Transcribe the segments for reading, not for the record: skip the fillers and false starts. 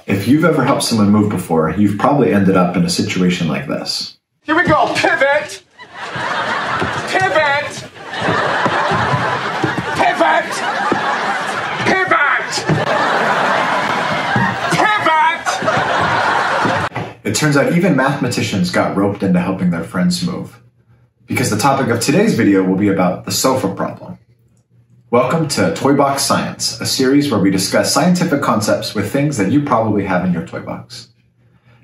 If you've ever helped someone move before, you've probably ended up in a situation like this. Here we go, pivot! Pivot! Pivot! Pivot! Pivot! It turns out even mathematicians got roped into helping their friends move. Because the topic of today's video will be about the sofa problem. Welcome to Toy Box Science, a series where we discuss scientific concepts with things that you probably have in your toy box.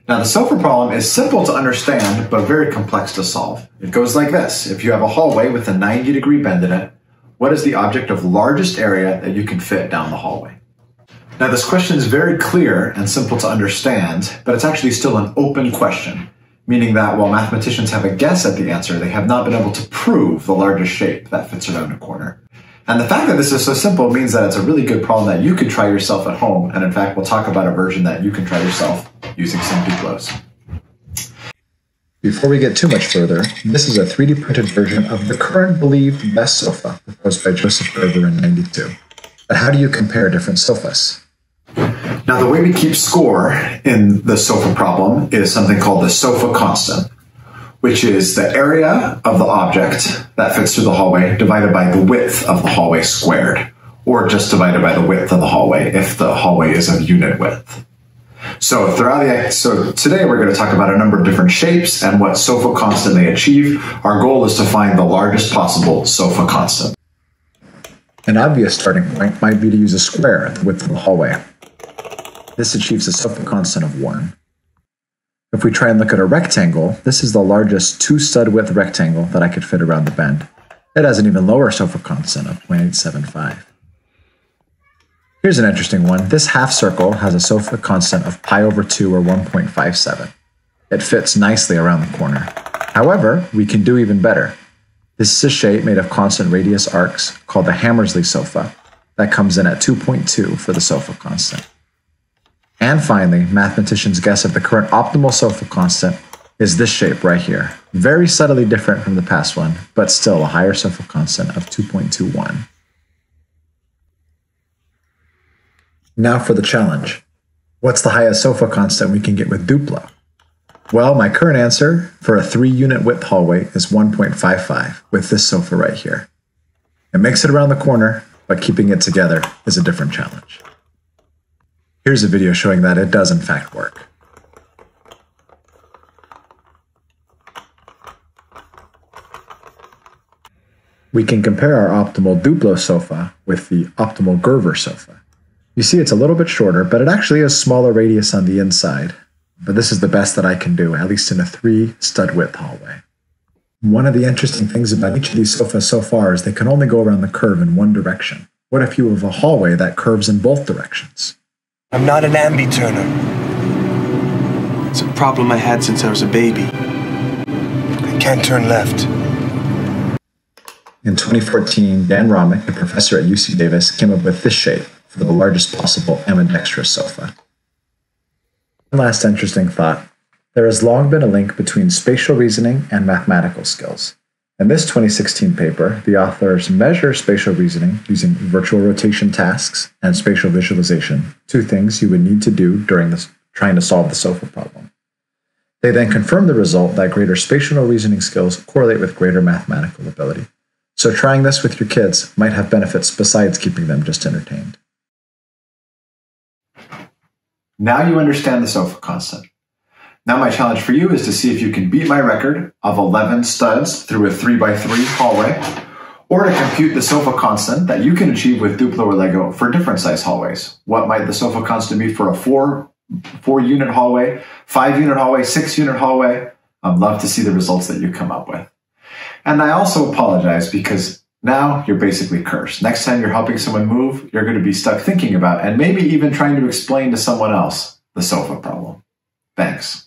Now, the sofa problem is simple to understand, but very complex to solve. It goes like this. If you have a hallway with a 90-degree bend in it, what is the object of largest area that you can fit down the hallway? Now, this question is very clear and simple to understand, but it's actually still an open question, meaning that while mathematicians have a guess at the answer, they have not been able to prove the largest shape that fits around a corner. And the fact that this is so simple means that it's a really good problem that you could try yourself at home. And in fact, we'll talk about a version that you can try yourself using some Duplos. Before we get too much further, this is a 3D printed version of the current believed best sofa proposed by Joseph Gerber in '92. But how do you compare different sofas? Now, the way we keep score in the sofa problem is something called the sofa constant, which is the area of the object that fits through the hallway divided by the width of the hallway squared, or just divided by the width of the hallway if the hallway is of unit width. So today we're going to talk about a number of different shapes and what sofa constant they achieve. Our goal is to find the largest possible sofa constant. An obvious starting point might be to use a square at the width of the hallway. This achieves a sofa constant of 1. If we try and look at a rectangle, this is the largest 2-stud width rectangle that I could fit around the bend. It has an even lower sofa constant of 0.875. Here's an interesting one. This half circle has a sofa constant of pi over 2 or 1.57. It fits nicely around the corner. However, we can do even better. This is a shape made of constant radius arcs called the Hammersley sofa that comes in at 2.2 for the sofa constant. And finally, mathematicians guess that the current optimal sofa constant is this shape right here. Very subtly different from the past one, but still a higher sofa constant of 2.21. Now for the challenge. What's the highest sofa constant we can get with Duplo? Well, my current answer for a 3-unit width hallway is 1.55 with this sofa right here. It makes it around the corner, but keeping it together is a different challenge. Here's a video showing that it does in fact work. We can compare our optimal Duplo sofa with the optimal Gerber sofa. You see it's a little bit shorter, but it actually has smaller radius on the inside. But this is the best that I can do, at least in a 3-stud width hallway. One of the interesting things about each of these sofas so far is they can only go around the curve in one direction. What if you have a hallway that curves in both directions? I'm not an ambi-turner. It's a problem I had since I was a baby. I can't turn left. In 2014, Dan Romick, a professor at UC Davis, came up with this shape for the largest possible ambidextrous sofa. One last interesting thought. There has long been a link between spatial reasoning and mathematical skills. In this 2016 paper, the authors measure spatial reasoning using virtual rotation tasks and spatial visualization, 2 things you would need to do during trying to solve the sofa problem. They then confirm the result that greater spatial reasoning skills correlate with greater mathematical ability. So trying this with your kids might have benefits besides keeping them just entertained. Now you understand the sofa constant. Now my challenge for you is to see if you can beat my record of 11 studs through a 3x3 hallway, or to compute the sofa constant that you can achieve with Duplo or Lego for different size hallways. What might the sofa constant be for a 4-unit hallway, 5-unit hallway, 6-unit hallway? I'd love to see the results that you come up with. And I also apologize because now you're basically cursed. Next time you're helping someone move, you're going to be stuck thinking about and maybe even trying to explain to someone else the sofa problem. Thanks.